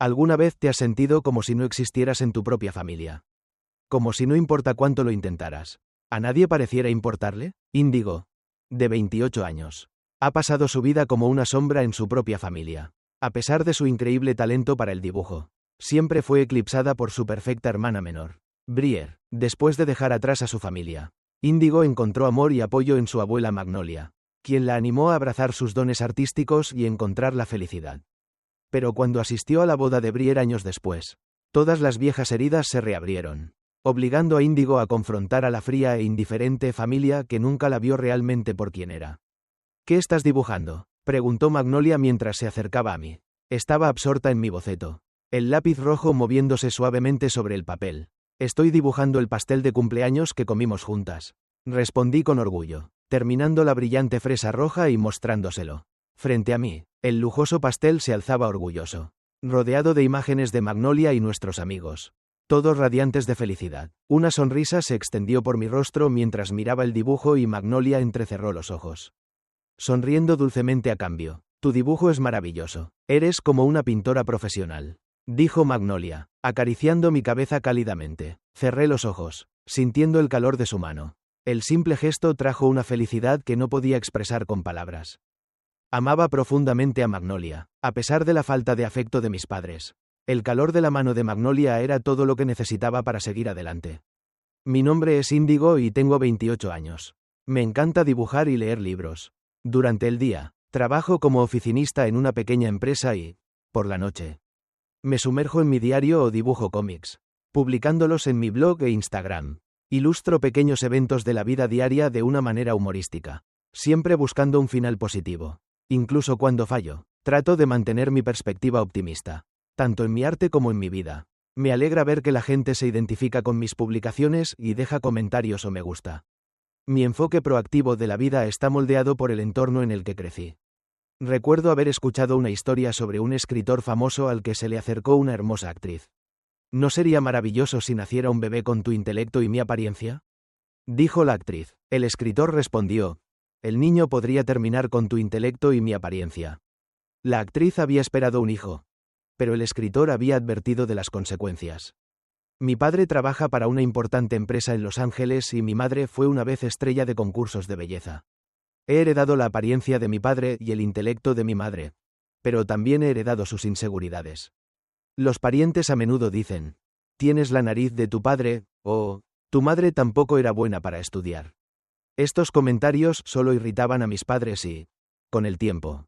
¿Alguna vez te has sentido como si no existieras en tu propia familia? Como si no importa cuánto lo intentaras. ¿A nadie pareciera importarle? Índigo, de 28 años. Ha pasado su vida como una sombra en su propia familia. A pesar de su increíble talento para el dibujo, siempre fue eclipsada por su perfecta hermana menor, Briere. Después de dejar atrás a su familia, Índigo encontró amor y apoyo en su abuela Magnolia, quien la animó a abrazar sus dones artísticos y encontrar la felicidad. Pero cuando asistió a la boda de Briere años después, todas las viejas heridas se reabrieron, obligando a Índigo a confrontar a la fría e indiferente familia que nunca la vio realmente por quien era. ¿Qué estás dibujando?, preguntó Magnolia mientras se acercaba a mí. Estaba absorta en mi boceto, el lápiz rojo moviéndose suavemente sobre el papel. Estoy dibujando el pastel de cumpleaños que comimos juntas, respondí con orgullo, terminando la brillante fresa roja y mostrándoselo. Frente a mí, el lujoso pastel se alzaba orgulloso, rodeado de imágenes de Magnolia y nuestros amigos, todos radiantes de felicidad. Una sonrisa se extendió por mi rostro mientras miraba el dibujo y Magnolia entrecerró los ojos, sonriendo dulcemente a cambio. Tu dibujo es maravilloso. Eres como una pintora profesional, dijo Magnolia, acariciando mi cabeza cálidamente. Cerré los ojos, sintiendo el calor de su mano. El simple gesto trajo una felicidad que no podía expresar con palabras. Amaba profundamente a Magnolia, a pesar de la falta de afecto de mis padres. El calor de la mano de Magnolia era todo lo que necesitaba para seguir adelante. Mi nombre es Índigo y tengo 28 años. Me encanta dibujar y leer libros. Durante el día, trabajo como oficinista en una pequeña empresa y, por la noche, me sumerjo en mi diario o dibujo cómics, publicándolos en mi blog e Instagram. Ilustro pequeños eventos de la vida diaria de una manera humorística, siempre buscando un final positivo. Incluso cuando fallo, trato de mantener mi perspectiva optimista, tanto en mi arte como en mi vida. Me alegra ver que la gente se identifica con mis publicaciones y deja comentarios o me gusta. Mi enfoque proactivo de la vida está moldeado por el entorno en el que crecí. Recuerdo haber escuchado una historia sobre un escritor famoso al que se le acercó una hermosa actriz. ¿No sería maravilloso si naciera un bebé con tu intelecto y mi apariencia?, dijo la actriz. El escritor respondió: el niño podría terminar con tu intelecto y mi apariencia. La actriz había esperado un hijo, pero el escritor había advertido de las consecuencias. Mi padre trabaja para una importante empresa en Los Ángeles y mi madre fue una vez estrella de concursos de belleza. He heredado la apariencia de mi padre y el intelecto de mi madre, pero también he heredado sus inseguridades. Los parientes a menudo dicen: tienes la nariz de tu padre, o tu madre tampoco era buena para estudiar. Estos comentarios solo irritaban a mis padres y, con el tiempo,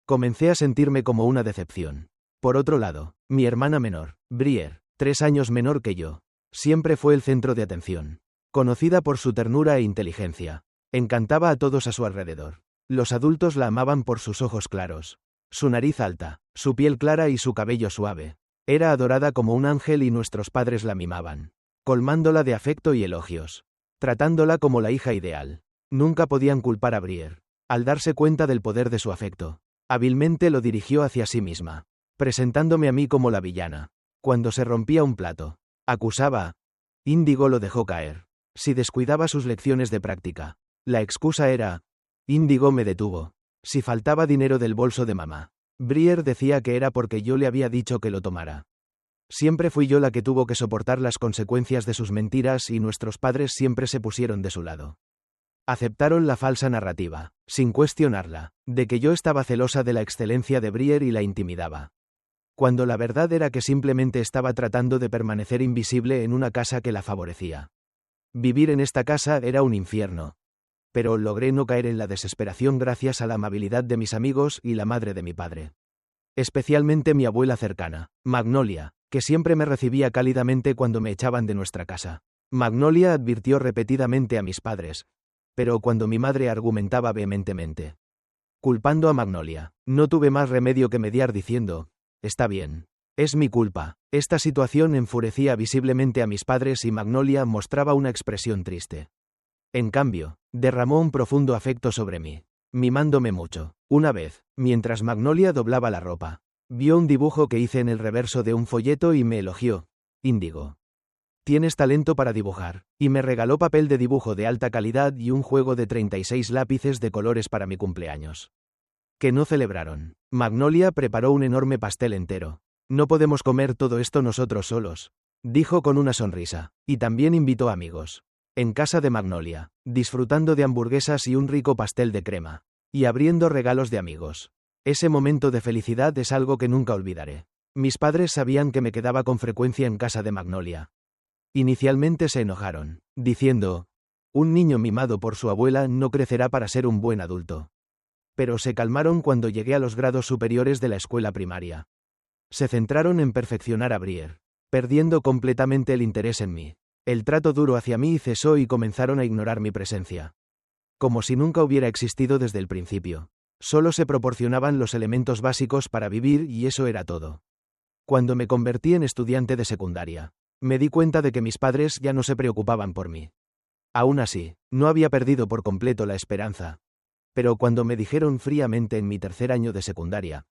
comencé a sentirme como una decepción. Por otro lado, mi hermana menor, Briere, 3 años menor que yo, siempre fue el centro de atención. Conocida por su ternura e inteligencia, encantaba a todos a su alrededor. Los adultos la amaban por sus ojos claros, su nariz alta, su piel clara y su cabello suave. Era adorada como un ángel y nuestros padres la mimaban, colmándola de afecto y elogios, tratándola como la hija ideal. Nunca podían culpar a Briere. Al darse cuenta del poder de su afecto, hábilmente lo dirigió hacia sí misma, presentándome a mí como la villana. Cuando se rompía un plato, acusaba. Índigo lo dejó caer. Si descuidaba sus lecciones de práctica, la excusa era: Índigo me detuvo. Si faltaba dinero del bolso de mamá, Briere decía que era porque yo le había dicho que lo tomara. Siempre fui yo la que tuvo que soportar las consecuencias de sus mentiras y nuestros padres siempre se pusieron de su lado. Aceptaron la falsa narrativa, sin cuestionarla, de que yo estaba celosa de la excelencia de Briere y la intimidaba, cuando la verdad era que simplemente estaba tratando de permanecer invisible en una casa que la favorecía. Vivir en esta casa era un infierno, pero logré no caer en la desesperación gracias a la amabilidad de mis amigos y la madre de mi padre. Especialmente mi abuela cercana, Magnolia, que siempre me recibía cálidamente cuando me echaban de nuestra casa. Magnolia advirtió repetidamente a mis padres, pero cuando mi madre argumentaba vehementemente, culpando a Magnolia, no tuve más remedio que mediar diciendo: está bien, es mi culpa. Esta situación enfurecía visiblemente a mis padres y Magnolia mostraba una expresión triste. En cambio, derramó un profundo afecto sobre mí, mimándome mucho. Una vez, mientras Magnolia doblaba la ropa, vio un dibujo que hice en el reverso de un folleto y me elogió: Índigo, tienes talento para dibujar, y me regaló papel de dibujo de alta calidad y un juego de 36 lápices de colores para mi cumpleaños, que no celebraron. Magnolia preparó un enorme pastel entero, No podemos comer todo esto nosotros solos, dijo con una sonrisa, y también invitó amigos. En casa de Magnolia, disfrutando de hamburguesas y un rico pastel de crema, y abriendo regalos de amigos. Ese momento de felicidad es algo que nunca olvidaré. Mis padres sabían que me quedaba con frecuencia en casa de Magnolia. Inicialmente se enojaron, diciendo, un niño mimado por su abuela no crecerá para ser un buen adulto. Pero se calmaron cuando llegué a los grados superiores de la escuela primaria. Se centraron en perfeccionar a Brier, perdiendo completamente el interés en mí. El trato duro hacia mí cesó y comenzaron a ignorar mi presencia. Como si nunca hubiera existido desde el principio. Solo se proporcionaban los elementos básicos para vivir y eso era todo. Cuando me convertí en estudiante de secundaria, me di cuenta de que mis padres ya no se preocupaban por mí. Aún así, no había perdido por completo la esperanza. Pero cuando me dijeron fríamente en mi tercer año de secundaria,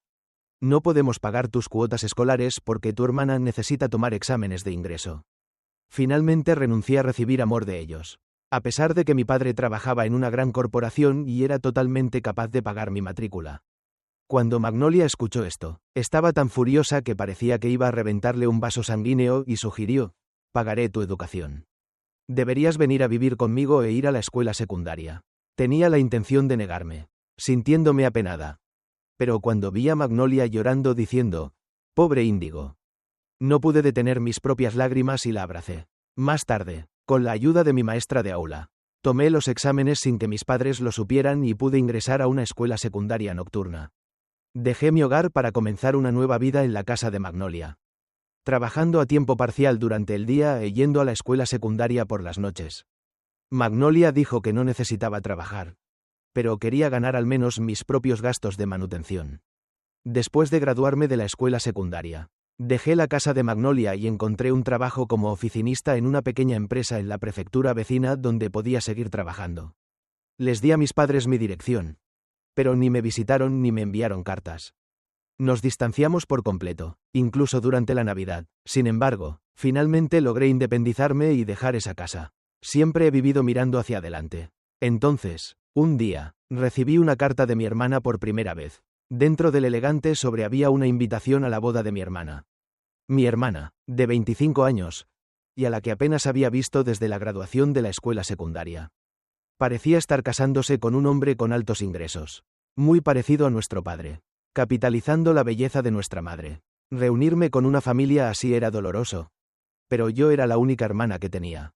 no podemos pagar tus cuotas escolares porque tu hermana necesita tomar exámenes de ingreso. Finalmente renuncié a recibir amor de ellos. A pesar de que mi padre trabajaba en una gran corporación y era totalmente capaz de pagar mi matrícula. Cuando Magnolia escuchó esto, estaba tan furiosa que parecía que iba a reventarle un vaso sanguíneo y sugirió, pagaré tu educación. Deberías venir a vivir conmigo e ir a la escuela secundaria. Tenía la intención de negarme, sintiéndome apenada. Pero cuando vi a Magnolia llorando diciendo, pobre Índigo, no pude detener mis propias lágrimas y la abracé. Más tarde, con la ayuda de mi maestra de aula, tomé los exámenes sin que mis padres lo supieran y pude ingresar a una escuela secundaria nocturna. Dejé mi hogar para comenzar una nueva vida en la casa de Magnolia. Trabajando a tiempo parcial durante el día e yendo a la escuela secundaria por las noches. Magnolia dijo que no necesitaba trabajar, pero quería ganar al menos mis propios gastos de manutención. Después de graduarme de la escuela secundaria, dejé la casa de Magnolia y encontré un trabajo como oficinista en una pequeña empresa en la prefectura vecina donde podía seguir trabajando. Les di a mis padres mi dirección, pero ni me visitaron ni me enviaron cartas. Nos distanciamos por completo, incluso durante la Navidad. Sin embargo, finalmente logré independizarme y dejar esa casa. Siempre he vivido mirando hacia adelante. Entonces, un día, recibí una carta de mi hermana por primera vez. Dentro del elegante sobre había una invitación a la boda de mi hermana. Mi hermana, de 25 años, y a la que apenas había visto desde la graduación de la escuela secundaria. Parecía estar casándose con un hombre con altos ingresos, muy parecido a nuestro padre, capitalizando la belleza de nuestra madre. Reunirme con una familia así era doloroso. Pero yo era la única hermana que tenía.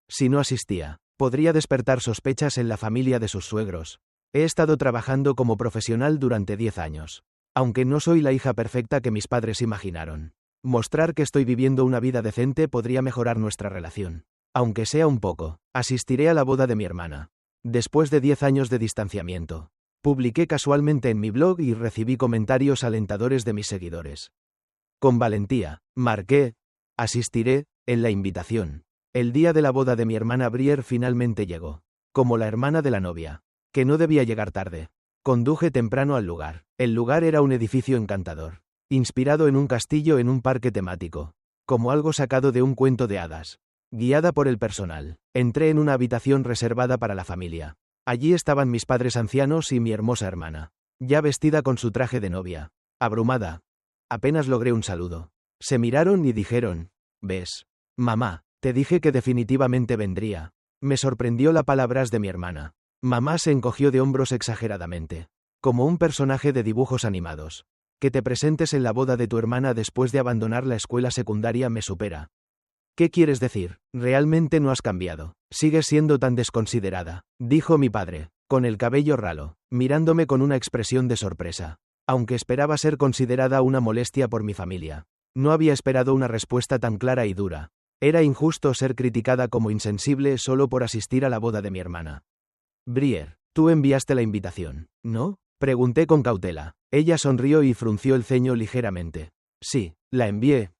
Si no asistía, podría despertar sospechas en la familia de sus suegros. He estado trabajando como profesional durante 10 años. Aunque no soy la hija perfecta que mis padres imaginaron. Mostrar que estoy viviendo una vida decente podría mejorar nuestra relación. Aunque sea un poco, asistiré a la boda de mi hermana. Después de 10 años de distanciamiento, publiqué casualmente en mi blog y recibí comentarios alentadores de mis seguidores. Con valentía, marqué, asistiré, en la invitación. El día de la boda de mi hermana Brier finalmente llegó. Como la hermana de la novia, que no debía llegar tarde. Conduje temprano al lugar. El lugar era un edificio encantador, inspirado en un castillo en un parque temático, como algo sacado de un cuento de hadas. Guiada por el personal, entré en una habitación reservada para la familia. Allí estaban mis padres ancianos y mi hermosa hermana, ya vestida con su traje de novia. Abrumada, apenas logré un saludo. Se miraron y dijeron, ¿ves? Mamá, te dije que definitivamente vendría. Me sorprendió la palabras de mi hermana. Mamá se encogió de hombros exageradamente, como un personaje de dibujos animados. Que te presentes en la boda de tu hermana después de abandonar la escuela secundaria me supera. ¿Qué quieres decir? Realmente no has cambiado. Sigues siendo tan desconsiderada, dijo mi padre, con el cabello ralo, mirándome con una expresión de sorpresa. Aunque esperaba ser considerada una molestia por mi familia, no había esperado una respuesta tan clara y dura. Era injusto ser criticada como insensible solo por asistir a la boda de mi hermana. Brier, tú enviaste la invitación, ¿no? Pregunté con cautela. Ella sonrió y frunció el ceño ligeramente. Sí, la envié.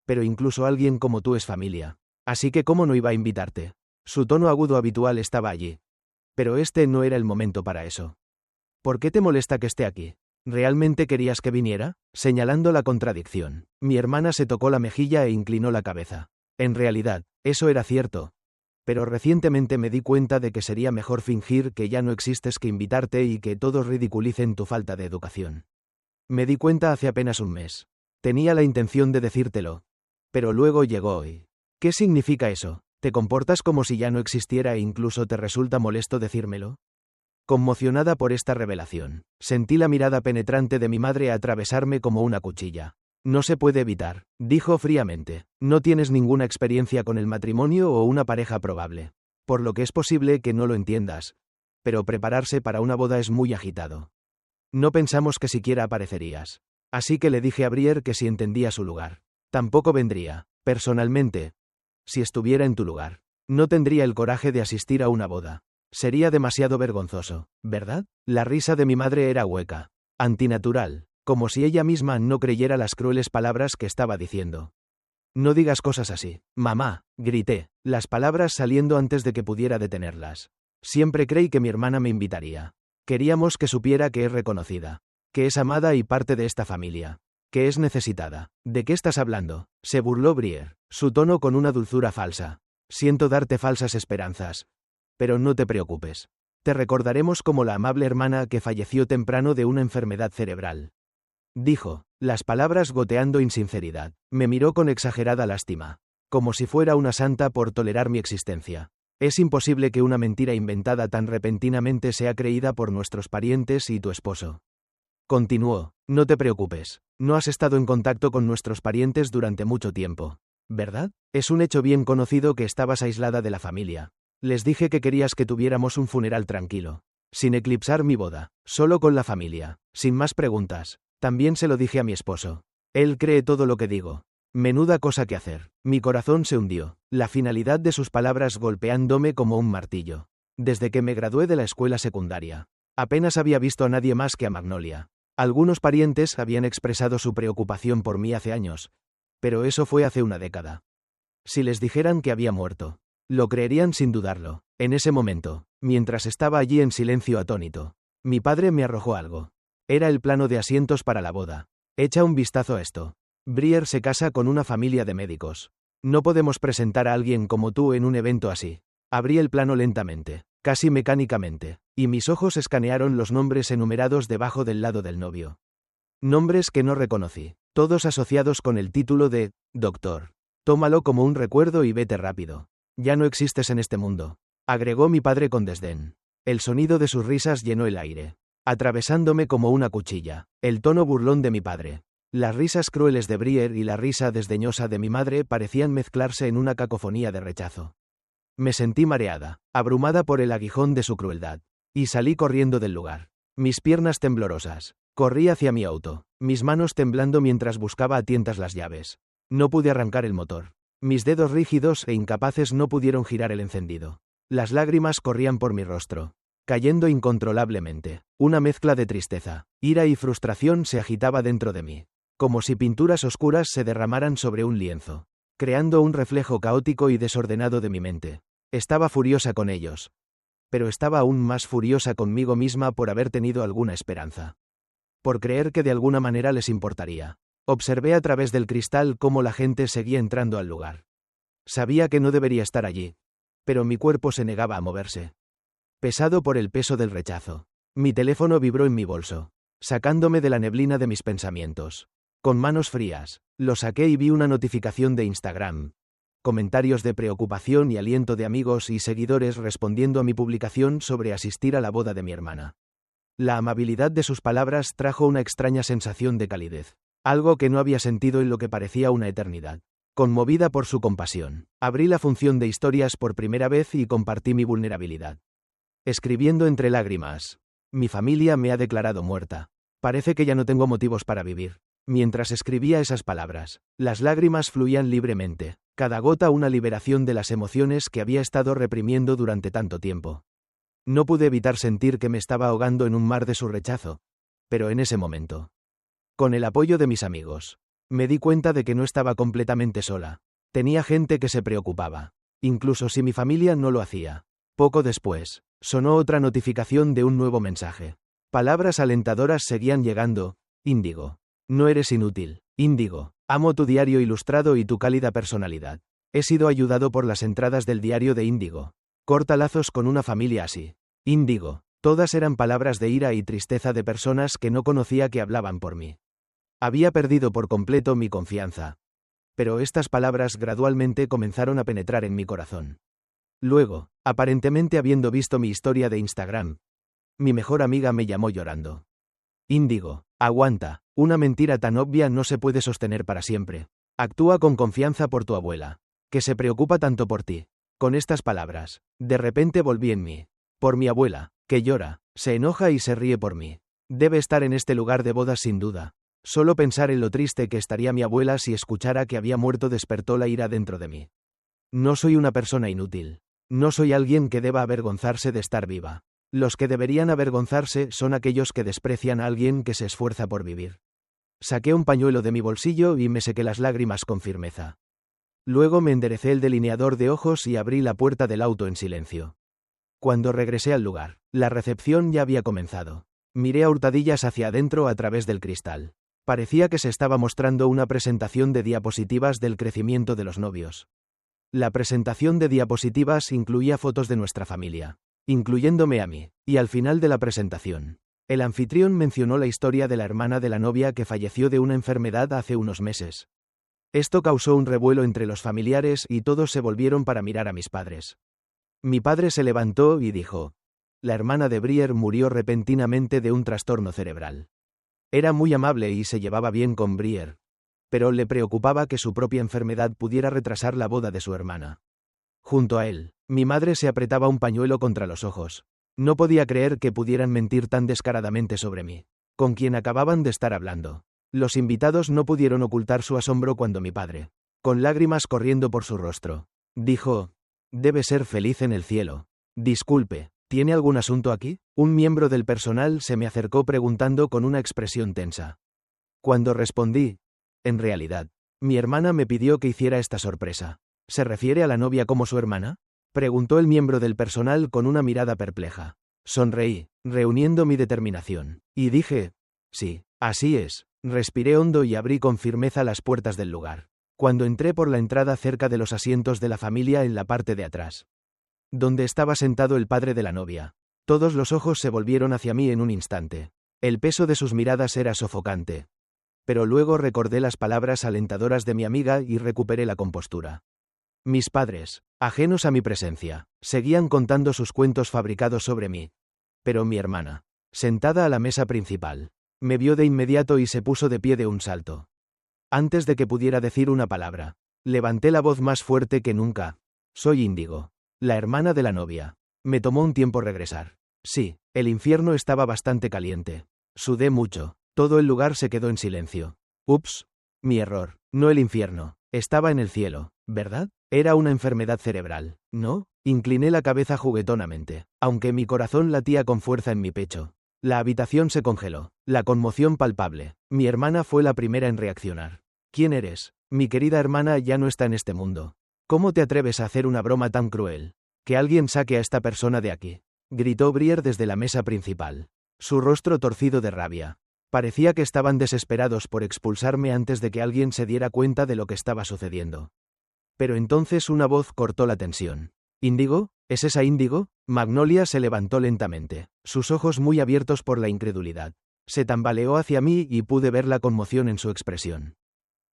Pero incluso alguien como tú es familia. Así que ¿cómo no iba a invitarte? Su tono agudo habitual estaba allí. Pero este no era el momento para eso. ¿Por qué te molesta que esté aquí? ¿Realmente querías que viniera? Señalando la contradicción, mi hermana se tocó la mejilla e inclinó la cabeza. En realidad, eso era cierto. Pero recientemente me di cuenta de que sería mejor fingir que ya no existes que invitarte y que todos ridiculicen tu falta de educación. Me di cuenta hace apenas un mes. Tenía la intención de decírtelo. Pero luego llegó hoy. ¿Qué significa eso? ¿Te comportas como si ya no existiera e incluso te resulta molesto decírmelo? Conmocionada por esta revelación, sentí la mirada penetrante de mi madre atravesarme como una cuchilla. No se puede evitar, dijo fríamente. No tienes ninguna experiencia con el matrimonio o una pareja probable. Por lo que es posible que no lo entiendas. Pero prepararse para una boda es muy agitado. No pensamos que siquiera aparecerías. Así que le dije a Brier que si entendía su lugar. Tampoco vendría, personalmente. Si estuviera en tu lugar, no tendría el coraje de asistir a una boda. Sería demasiado vergonzoso, ¿verdad? La risa de mi madre era hueca, antinatural, como si ella misma no creyera las crueles palabras que estaba diciendo. No digas cosas así, mamá, grité, las palabras saliendo antes de que pudiera detenerlas. Siempre creí que mi hermana me invitaría. Queríamos que supiera que es reconocida, que es amada y parte de esta familia, que es necesitada. ¿De qué estás hablando?, se burló Brier, su tono con una dulzura falsa. Siento darte falsas esperanzas. Pero no te preocupes. Te recordaremos como la amable hermana que falleció temprano de una enfermedad cerebral. Dijo, las palabras goteando insinceridad. Me miró con exagerada lástima. Como si fuera una santa por tolerar mi existencia. Es imposible que una mentira inventada tan repentinamente sea creída por nuestros parientes y tu esposo. Continuó, no te preocupes. No has estado en contacto con nuestros parientes durante mucho tiempo, ¿verdad? Es un hecho bien conocido que estabas aislada de la familia. Les dije que querías que tuviéramos un funeral tranquilo, sin eclipsar mi boda, solo con la familia, sin más preguntas. También se lo dije a mi esposo. Él cree todo lo que digo. Menuda cosa que hacer. Mi corazón se hundió, la finalidad de sus palabras golpeándome como un martillo. Desde que me gradué de la escuela secundaria, apenas había visto a nadie más que a Magnolia. Algunos parientes habían expresado su preocupación por mí hace años, pero eso fue hace una década. Si les dijeran que había muerto, lo creerían sin dudarlo. En ese momento, mientras estaba allí en silencio atónito, mi padre me arrojó algo. Era el plano de asientos para la boda. Echa un vistazo a esto. Brier se casa con una familia de médicos. No podemos presentar a alguien como tú en un evento así. Abrí el plano lentamente, casi mecánicamente, y mis ojos escanearon los nombres enumerados debajo del lado del novio. Nombres que no reconocí, todos asociados con el título de doctor. Tómalo como un recuerdo y vete rápido. Ya no existes en este mundo, agregó mi padre con desdén. El sonido de sus risas llenó el aire, atravesándome como una cuchilla. El tono burlón de mi padre, las risas crueles de Brier y la risa desdeñosa de mi madre parecían mezclarse en una cacofonía de rechazo. Me sentí mareada, abrumada por el aguijón de su crueldad, y salí corriendo del lugar. Mis piernas temblorosas. Corrí hacia mi auto, mis manos temblando mientras buscaba a tientas las llaves. No pude arrancar el motor. Mis dedos rígidos e incapaces no pudieron girar el encendido. Las lágrimas corrían por mi rostro, cayendo incontrolablemente. Una mezcla de tristeza, ira y frustración se agitaba dentro de mí, como si pinturas oscuras se derramaran sobre un lienzo, creando un reflejo caótico y desordenado de mi mente. Estaba furiosa con ellos, pero estaba aún más furiosa conmigo misma por haber tenido alguna esperanza. Por creer que de alguna manera les importaría. Observé a través del cristal cómo la gente seguía entrando al lugar. Sabía que no debería estar allí, pero mi cuerpo se negaba a moverse. Pesado por el peso del rechazo, mi teléfono vibró en mi bolso, sacándome de la neblina de mis pensamientos. Con manos frías, lo saqué y vi una notificación de Instagram. Comentarios de preocupación y aliento de amigos y seguidores respondiendo a mi publicación sobre asistir a la boda de mi hermana. La amabilidad de sus palabras trajo una extraña sensación de calidez, algo que no había sentido en lo que parecía una eternidad. Conmovida por su compasión, abrí la función de historias por primera vez y compartí mi vulnerabilidad. Escribiendo entre lágrimas, mi familia me ha declarado muerta. Parece que ya no tengo motivos para vivir. Mientras escribía esas palabras, las lágrimas fluían libremente, cada gota una liberación de las emociones que había estado reprimiendo durante tanto tiempo. No pude evitar sentir que me estaba ahogando en un mar de su rechazo, pero en ese momento, con el apoyo de mis amigos, me di cuenta de que no estaba completamente sola. Tenía gente que se preocupaba, incluso si mi familia no lo hacía. Poco después, sonó otra notificación de un nuevo mensaje. Palabras alentadoras seguían llegando. Índigo. No eres inútil. Índigo. Amo tu diario ilustrado y tu cálida personalidad. He sido ayudado por las entradas del diario de Índigo. Corta lazos con una familia así. Índigo. Todas eran palabras de ira y tristeza de personas que no conocía que hablaban por mí. Había perdido por completo mi confianza. Pero estas palabras gradualmente comenzaron a penetrar en mi corazón. Luego, aparentemente habiendo visto mi historia de Instagram, mi mejor amiga me llamó llorando. Índigo, aguanta, una mentira tan obvia no se puede sostener para siempre. Actúa con confianza por tu abuela, que se preocupa tanto por ti. Con estas palabras, de repente volví en mí. Por mi abuela, que llora, se enoja y se ríe por mí. Debe estar en este lugar de bodas sin duda. Solo pensar en lo triste que estaría mi abuela si escuchara que había muerto despertó la ira dentro de mí. No soy una persona inútil. No soy alguien que deba avergonzarse de estar viva. Los que deberían avergonzarse son aquellos que desprecian a alguien que se esfuerza por vivir. Saqué un pañuelo de mi bolsillo y me sequé las lágrimas con firmeza. Luego me enderecé el delineador de ojos y abrí la puerta del auto en silencio. Cuando regresé al lugar, la recepción ya había comenzado. Miré a hurtadillas hacia adentro a través del cristal. Parecía que se estaba mostrando una presentación de diapositivas del crecimiento de los novios. La presentación de diapositivas incluía fotos de nuestra familia, incluyéndome a mí, y al final de la presentación, el anfitrión mencionó la historia de la hermana de la novia que falleció de una enfermedad hace unos meses. Esto causó un revuelo entre los familiares y todos se volvieron para mirar a mis padres. Mi padre se levantó y dijo: la hermana de Brier murió repentinamente de un trastorno cerebral. Era muy amable y se llevaba bien con Brier, pero le preocupaba que su propia enfermedad pudiera retrasar la boda de su hermana. Junto a él, mi madre se apretaba un pañuelo contra los ojos. No podía creer que pudieran mentir tan descaradamente sobre mí, con quien acababan de estar hablando. Los invitados no pudieron ocultar su asombro cuando mi padre, con lágrimas corriendo por su rostro, dijo: debe ser feliz en el cielo. Disculpe, ¿tiene algún asunto aquí? Un miembro del personal se me acercó preguntando con una expresión tensa. Cuando respondí: en realidad, mi hermana me pidió que hiciera esta sorpresa. ¿Se refiere a la novia como su hermana?, preguntó el miembro del personal con una mirada perpleja. Sonreí, reuniendo mi determinación, y dije: sí, así es. Respiré hondo y abrí con firmeza las puertas del lugar. Cuando entré por la entrada cerca de los asientos de la familia en la parte de atrás, donde estaba sentado el padre de la novia, todos los ojos se volvieron hacia mí en un instante. El peso de sus miradas era sofocante. Pero luego recordé las palabras alentadoras de mi amiga y recuperé la compostura. Mis padres, ajenos a mi presencia, seguían contando sus cuentos fabricados sobre mí. Pero mi hermana, sentada a la mesa principal, me vio de inmediato y se puso de pie de un salto. Antes de que pudiera decir una palabra, levanté la voz más fuerte que nunca. Soy Índigo, la hermana de la novia. Me tomó un tiempo regresar. Sí, el infierno estaba bastante caliente. Sudé mucho. Todo el lugar se quedó en silencio. Ups. Mi error. No el infierno. Estaba en el cielo, ¿verdad? Era una enfermedad cerebral, ¿no? Incliné la cabeza juguetonamente, aunque mi corazón latía con fuerza en mi pecho. La habitación se congeló. La conmoción palpable. Mi hermana fue la primera en reaccionar. ¿Quién eres? Mi querida hermana ya no está en este mundo. ¿Cómo te atreves a hacer una broma tan cruel? Que alguien saque a esta persona de aquí, gritó Brier desde la mesa principal. Su rostro torcido de rabia. Parecía que estaban desesperados por expulsarme antes de que alguien se diera cuenta de lo que estaba sucediendo. Pero entonces una voz cortó la tensión. ¿Índigo? ¿Es esa Índigo? Magnolia se levantó lentamente, sus ojos muy abiertos por la incredulidad. Se tambaleó hacia mí y pude ver la conmoción en su expresión.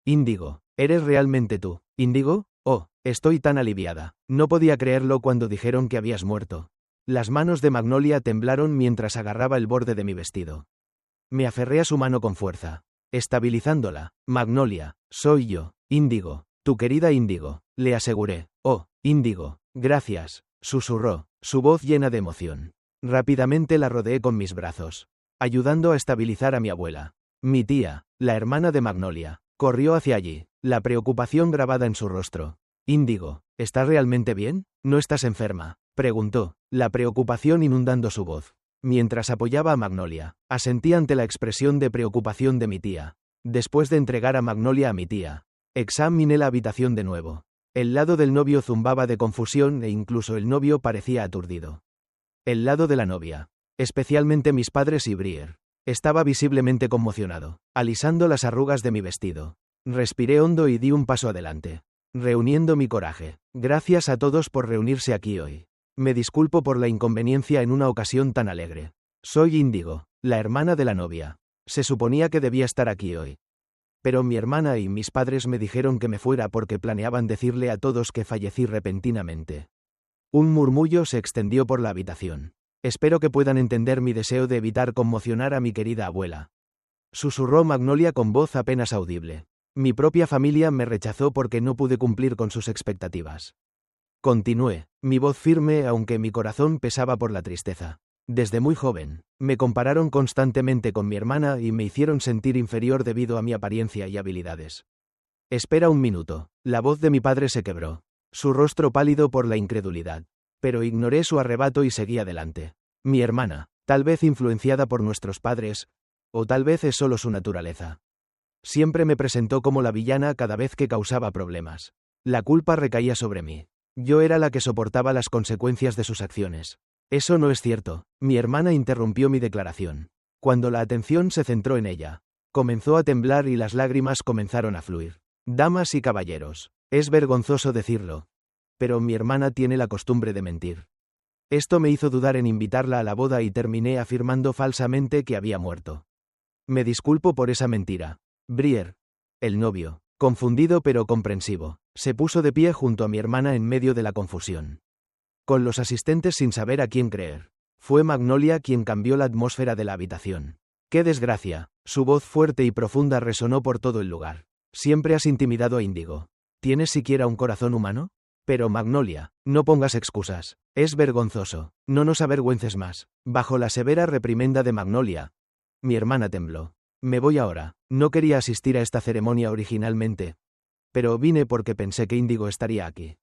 Índigo, ¿eres realmente tú, Índigo? Oh, estoy tan aliviada. No podía creerlo cuando dijeron que habías muerto. Las manos de Magnolia temblaron mientras agarraba el borde de mi vestido. Me aferré a su mano con fuerza, estabilizándola. Magnolia, soy yo, Índigo, tu querida Índigo, le aseguré. Oh, Índigo, gracias, susurró, su voz llena de emoción. Rápidamente la rodeé con mis brazos, ayudando a estabilizar a mi abuela. Mi tía, la hermana de Magnolia, corrió hacia allí, la preocupación grabada en su rostro. Índigo, ¿estás realmente bien? ¿No estás enferma?, preguntó, la preocupación inundando su voz. Mientras apoyaba a Magnolia, asentí ante la expresión de preocupación de mi tía. Después de entregar a Magnolia a mi tía, examiné la habitación de nuevo. El lado del novio zumbaba de confusión e incluso el novio parecía aturdido. El lado de la novia, especialmente mis padres y Brier, estaba visiblemente conmocionado, alisando las arrugas de mi vestido. Respiré hondo y di un paso adelante, reuniendo mi coraje. Gracias a todos por reunirse aquí hoy. Me disculpo por la inconveniencia en una ocasión tan alegre. Soy Índigo, la hermana de la novia. Se suponía que debía estar aquí hoy. Pero mi hermana y mis padres me dijeron que me fuera porque planeaban decirle a todos que fallecí repentinamente. Un murmullo se extendió por la habitación. Espero que puedan entender mi deseo de evitar conmocionar a mi querida abuela. Susurró Magnolia con voz apenas audible. Mi propia familia me rechazó porque no pude cumplir con sus expectativas. Continué, mi voz firme aunque mi corazón pesaba por la tristeza. Desde muy joven, me compararon constantemente con mi hermana y me hicieron sentir inferior debido a mi apariencia y habilidades. Espera un minuto, la voz de mi padre se quebró, su rostro pálido por la incredulidad. Pero ignoré su arrebato y seguí adelante. Mi hermana, tal vez influenciada por nuestros padres, o tal vez es solo su naturaleza. Siempre me presentó como la villana cada vez que causaba problemas. La culpa recaía sobre mí. Yo era la que soportaba las consecuencias de sus acciones. Eso no es cierto, mi hermana interrumpió mi declaración. Cuando la atención se centró en ella, comenzó a temblar y las lágrimas comenzaron a fluir. Damas y caballeros, es vergonzoso decirlo, pero mi hermana tiene la costumbre de mentir. Esto me hizo dudar en invitarla a la boda y terminé afirmando falsamente que había muerto. Me disculpo por esa mentira. Brier, el novio, confundido pero comprensivo, se puso de pie junto a mi hermana en medio de la confusión. Con los asistentes sin saber a quién creer. Fue Magnolia quien cambió la atmósfera de la habitación. ¡Qué desgracia! Su voz fuerte y profunda resonó por todo el lugar. Siempre has intimidado a Índigo. ¿Tienes siquiera un corazón humano? Pero Magnolia, no pongas excusas. Es vergonzoso. No nos avergüences más. Bajo la severa reprimenda de Magnolia, mi hermana tembló. Me voy ahora. No quería asistir a esta ceremonia originalmente, pero vine porque pensé que Índigo estaría aquí.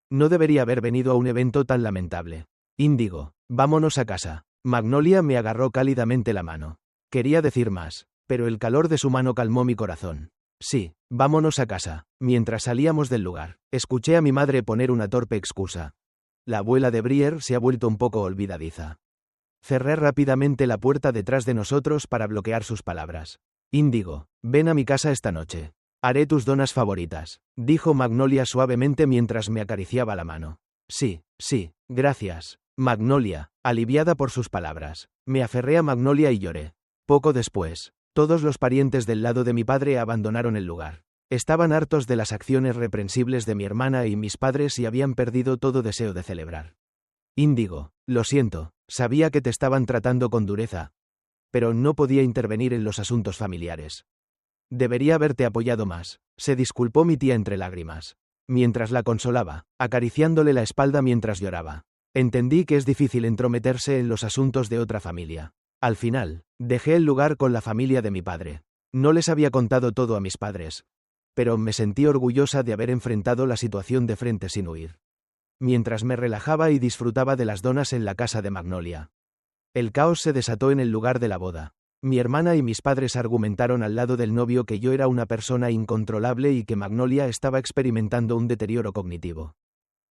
No debería haber venido a un evento tan lamentable. Índigo, vámonos a casa. Magnolia me agarró cálidamente la mano. Quería decir más, pero el calor de su mano calmó mi corazón. Sí, vámonos a casa. Mientras salíamos del lugar, escuché a mi madre poner una torpe excusa. La abuela de Brier se ha vuelto un poco olvidadiza. Cerré rápidamente la puerta detrás de nosotros para bloquear sus palabras. Índigo, ven a mi casa esta noche. Haré tus donas favoritas, dijo Magnolia suavemente mientras me acariciaba la mano. Sí, gracias. Magnolia, aliviada por sus palabras. Me aferré a Magnolia y lloré. Poco después, todos los parientes del lado de mi padre abandonaron el lugar. Estaban hartos de las acciones reprensibles de mi hermana y mis padres y habían perdido todo deseo de celebrar. Índigo, lo siento, sabía que te estaban tratando con dureza, pero no podía intervenir en los asuntos familiares. Debería haberte apoyado más, se disculpó mi tía entre lágrimas. Mientras la consolaba, acariciándole la espalda mientras lloraba. Entendí que es difícil entrometerse en los asuntos de otra familia. Al final, dejé el lugar con la familia de mi padre. No les había contado todo a mis padres, pero me sentí orgullosa de haber enfrentado la situación de frente sin huir. Mientras me relajaba y disfrutaba de las donas en la casa de Magnolia. El caos se desató en el lugar de la boda. Mi hermana y mis padres argumentaron al lado del novio que yo era una persona incontrolable y que Magnolia estaba experimentando un deterioro cognitivo.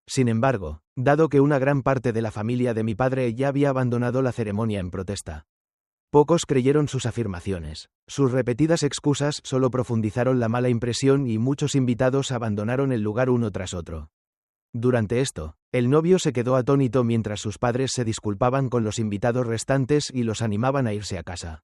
Sin embargo, dado que una gran parte de la familia de mi padre ya había abandonado la ceremonia en protesta, pocos creyeron sus afirmaciones. Sus repetidas excusas solo profundizaron la mala impresión y muchos invitados abandonaron el lugar uno tras otro. Durante esto, el novio se quedó atónito mientras sus padres se disculpaban con los invitados restantes y los animaban a irse a casa.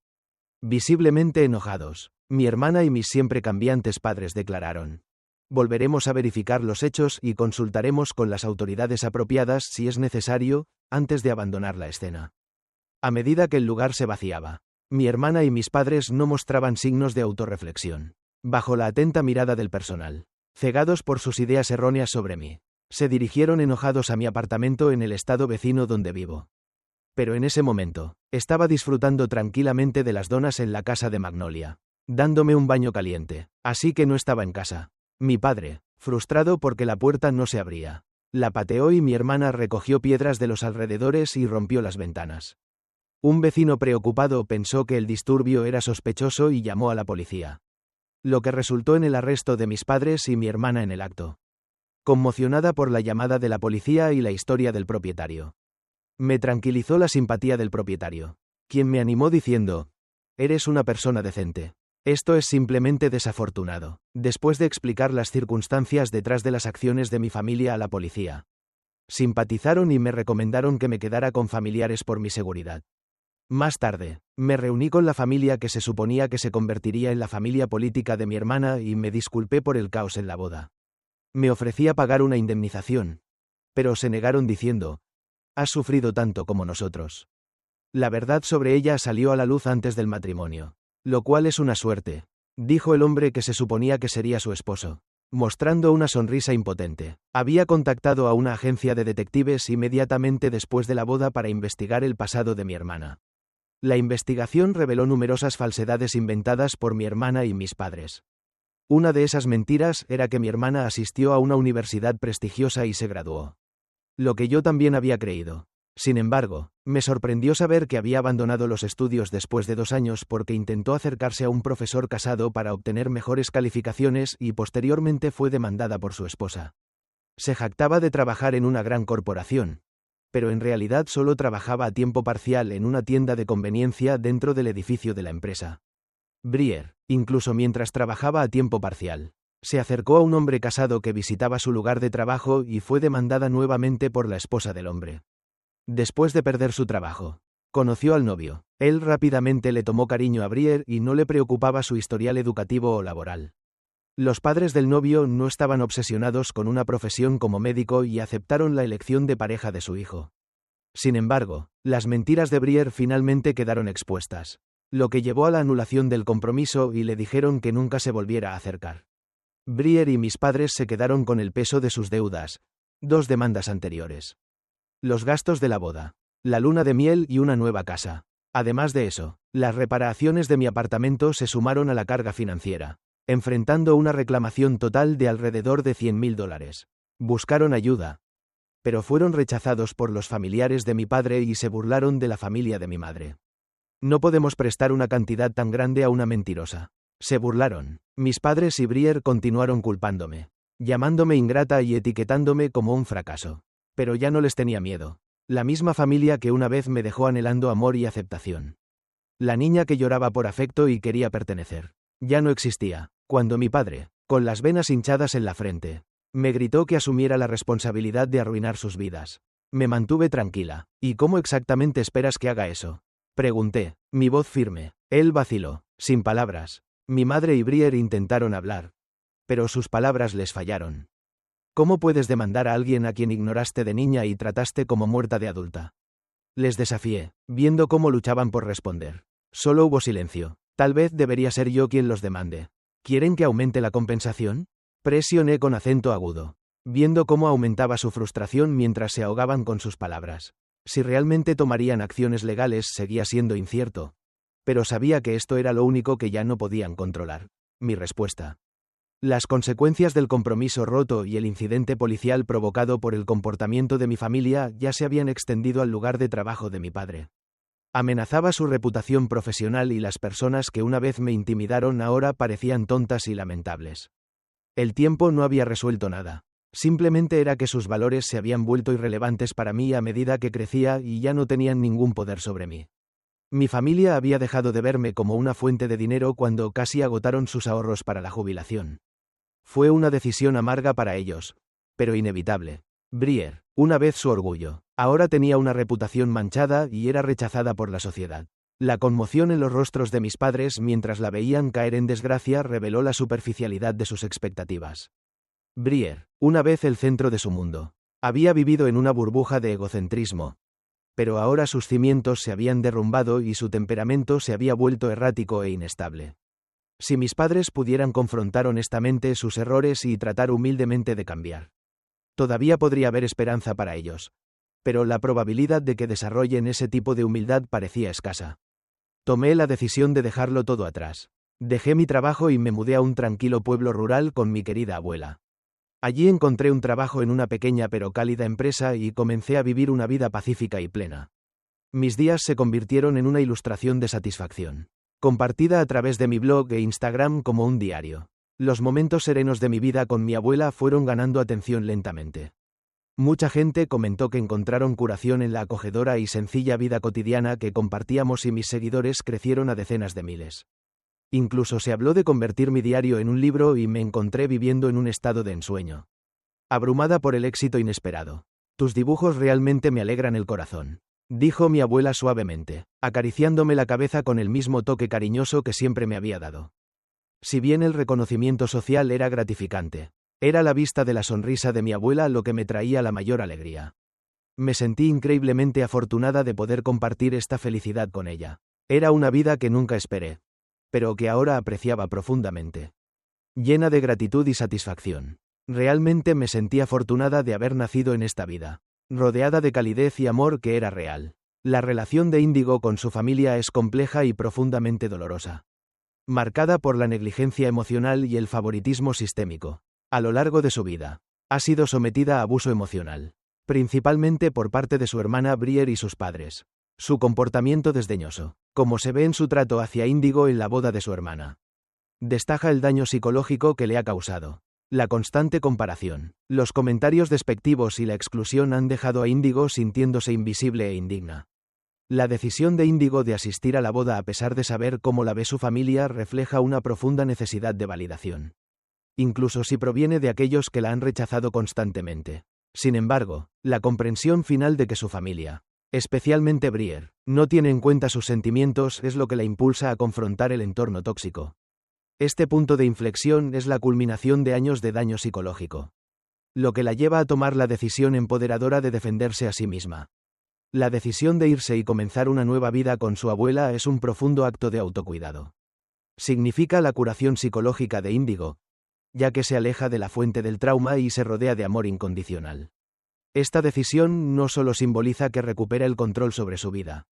Visiblemente enojados, mi hermana y mis siempre cambiantes padres declararon: volveremos a verificar los hechos y consultaremos con las autoridades apropiadas si es necesario, antes de abandonar la escena. A medida que el lugar se vaciaba, mi hermana y mis padres no mostraban signos de autorreflexión. Bajo la atenta mirada del personal, cegados por sus ideas erróneas sobre mí, se dirigieron enojados a mi apartamento en el estado vecino donde vivo. Pero en ese momento, estaba disfrutando tranquilamente de las donas en la casa de Magnolia, dándome un baño caliente, así que no estaba en casa. Mi padre, frustrado porque la puerta no se abría, la pateó y mi hermana recogió piedras de los alrededores y rompió las ventanas. Un vecino preocupado pensó que el disturbio era sospechoso y llamó a la policía, lo que resultó en el arresto de mis padres y mi hermana en el acto. Conmocionada por la llamada de la policía y la historia del propietario, me tranquilizó la simpatía del propietario, quien me animó diciendo: eres una persona decente. Esto es simplemente desafortunado. Después de explicar las circunstancias detrás de las acciones de mi familia a la policía, simpatizaron y me recomendaron que me quedara con familiares por mi seguridad. Más tarde, me reuní con la familia que se suponía que se convertiría en la familia política de mi hermana y me disculpé por el caos en la boda. Me ofrecía pagar una indemnización, pero se negaron diciendo: «Has sufrido tanto como nosotros». La verdad sobre ella salió a la luz antes del matrimonio. «Lo cual es una suerte», dijo el hombre que se suponía que sería su esposo, mostrando una sonrisa impotente. Había contactado a una agencia de detectives inmediatamente después de la boda para investigar el pasado de mi hermana. La investigación reveló numerosas falsedades inventadas por mi hermana y mis padres. Una de esas mentiras era que mi hermana asistió a una universidad prestigiosa y se graduó. Lo que yo también había creído. Sin embargo, me sorprendió saber que había abandonado los estudios después de 2 años porque intentó acercarse a un profesor casado para obtener mejores calificaciones y posteriormente fue demandada por su esposa. Se jactaba de trabajar en una gran corporación, pero en realidad solo trabajaba a tiempo parcial en una tienda de conveniencia dentro del edificio de la empresa. Brier, incluso mientras trabajaba a tiempo parcial, se acercó a un hombre casado que visitaba su lugar de trabajo y fue demandada nuevamente por la esposa del hombre. Después de perder su trabajo, conoció al novio. Él rápidamente le tomó cariño a Brier y no le preocupaba su historial educativo o laboral. Los padres del novio no estaban obsesionados con una profesión como médico y aceptaron la elección de pareja de su hijo. Sin embargo, las mentiras de Brier finalmente quedaron expuestas, lo que llevó a la anulación del compromiso y le dijeron que nunca se volviera a acercar. Brier y mis padres se quedaron con el peso de sus deudas, 2 demandas anteriores, los gastos de la boda, la luna de miel y una nueva casa. Además de eso, las reparaciones de mi apartamento se sumaron a la carga financiera, enfrentando una reclamación total de alrededor de $100.000. Buscaron ayuda, pero fueron rechazados por los familiares de mi padre y se burlaron de la familia de mi madre. No podemos prestar una cantidad tan grande a una mentirosa. Se burlaron. Mis padres y Brier continuaron culpándome, llamándome ingrata y etiquetándome como un fracaso. Pero ya no les tenía miedo. La misma familia que una vez me dejó anhelando amor y aceptación. La niña que lloraba por afecto y quería pertenecer. Ya no existía. Cuando mi padre, con las venas hinchadas en la frente, me gritó que asumiera la responsabilidad de arruinar sus vidas, me mantuve tranquila. ¿Y cómo exactamente esperas que haga eso?, pregunté, mi voz firme. Él vaciló, sin palabras. Mi madre y Brier intentaron hablar, pero sus palabras les fallaron. ¿Cómo puedes demandar a alguien a quien ignoraste de niña y trataste como muerta de adulta? Les desafié, viendo cómo luchaban por responder. Solo hubo silencio. Tal vez debería ser yo quien los demande. ¿Quieren que aumente la compensación?, presioné con acento agudo, viendo cómo aumentaba su frustración mientras se ahogaban con sus palabras. Si realmente tomarían acciones legales seguía siendo incierto, pero sabía que esto era lo único que ya no podían controlar. Mi respuesta. Las consecuencias del compromiso roto y el incidente policial provocado por el comportamiento de mi familia ya se habían extendido al lugar de trabajo de mi padre. Amenazaba su reputación profesional y las personas que una vez me intimidaron ahora parecían tontas y lamentables. El tiempo no había resuelto nada. Simplemente era que sus valores se habían vuelto irrelevantes para mí a medida que crecía y ya no tenían ningún poder sobre mí. Mi familia había dejado de verme como una fuente de dinero cuando casi agotaron sus ahorros para la jubilación. Fue una decisión amarga para ellos, pero inevitable. Brier, una vez su orgullo, ahora tenía una reputación manchada y era rechazada por la sociedad. La conmoción en los rostros de mis padres mientras la veían caer en desgracia reveló la superficialidad de sus expectativas. Brier, una vez el centro de su mundo, había vivido en una burbuja de egocentrismo, pero ahora sus cimientos se habían derrumbado y su temperamento se había vuelto errático e inestable. Si mis padres pudieran confrontar honestamente sus errores y tratar humildemente de cambiar, todavía podría haber esperanza para ellos, pero la probabilidad de que desarrollen ese tipo de humildad parecía escasa. Tomé la decisión de dejarlo todo atrás. Dejé mi trabajo y me mudé a un tranquilo pueblo rural con mi querida abuela. Allí encontré un trabajo en una pequeña pero cálida empresa y comencé a vivir una vida pacífica y plena. Mis días se convirtieron en una ilustración de satisfacción, compartida a través de mi blog e Instagram como un diario. Los momentos serenos de mi vida con mi abuela fueron ganando atención lentamente. Mucha gente comentó que encontraron curación en la acogedora y sencilla vida cotidiana que compartíamos y mis seguidores crecieron a decenas de miles. Incluso se habló de convertir mi diario en un libro y me encontré viviendo en un estado de ensueño, abrumada por el éxito inesperado. Tus dibujos realmente me alegran el corazón, dijo mi abuela suavemente, acariciándome la cabeza con el mismo toque cariñoso que siempre me había dado. Si bien el reconocimiento social era gratificante, era la vista de la sonrisa de mi abuela lo que me traía la mayor alegría. Me sentí increíblemente afortunada de poder compartir esta felicidad con ella. Era una vida que nunca esperé, pero que ahora apreciaba profundamente. Llena de gratitud y satisfacción. Realmente me sentí afortunada de haber nacido en esta vida, rodeada de calidez y amor que era real. La relación de Índigo con su familia es compleja y profundamente dolorosa, marcada por la negligencia emocional y el favoritismo sistémico. A lo largo de su vida, ha sido sometida a abuso emocional, principalmente por parte de su hermana Briere y sus padres. Su comportamiento desdeñoso, como se ve en su trato hacia Índigo en la boda de su hermana, destaca el daño psicológico que le ha causado. La constante comparación, los comentarios despectivos y la exclusión han dejado a Índigo sintiéndose invisible e indigna. La decisión de Índigo de asistir a la boda a pesar de saber cómo la ve su familia refleja una profunda necesidad de validación, incluso si proviene de aquellos que la han rechazado constantemente. Sin embargo, la comprensión final de que su familia, especialmente Briere, no tiene en cuenta sus sentimientos es lo que la impulsa a confrontar el entorno tóxico. Este punto de inflexión es la culminación de años de daño psicológico, lo que la lleva a tomar la decisión empoderadora de defenderse a sí misma. La decisión de irse y comenzar una nueva vida con su abuela es un profundo acto de autocuidado. Significa la curación psicológica de Índigo, ya que se aleja de la fuente del trauma y se rodea de amor incondicional. Esta decisión no solo simboliza que recupera el control sobre su vida,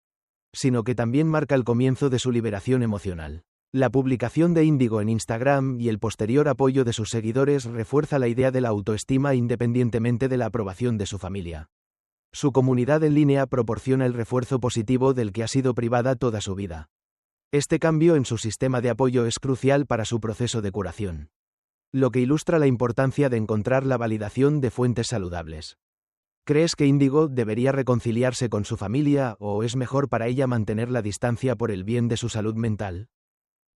sino que también marca el comienzo de su liberación emocional. La publicación de Índigo en Instagram y el posterior apoyo de sus seguidores refuerza la idea de la autoestima independientemente de la aprobación de su familia. Su comunidad en línea proporciona el refuerzo positivo del que ha sido privada toda su vida. Este cambio en su sistema de apoyo es crucial para su proceso de curación, lo que ilustra la importancia de encontrar la validación de fuentes saludables. ¿Crees que Índigo debería reconciliarse con su familia o es mejor para ella mantener la distancia por el bien de su salud mental?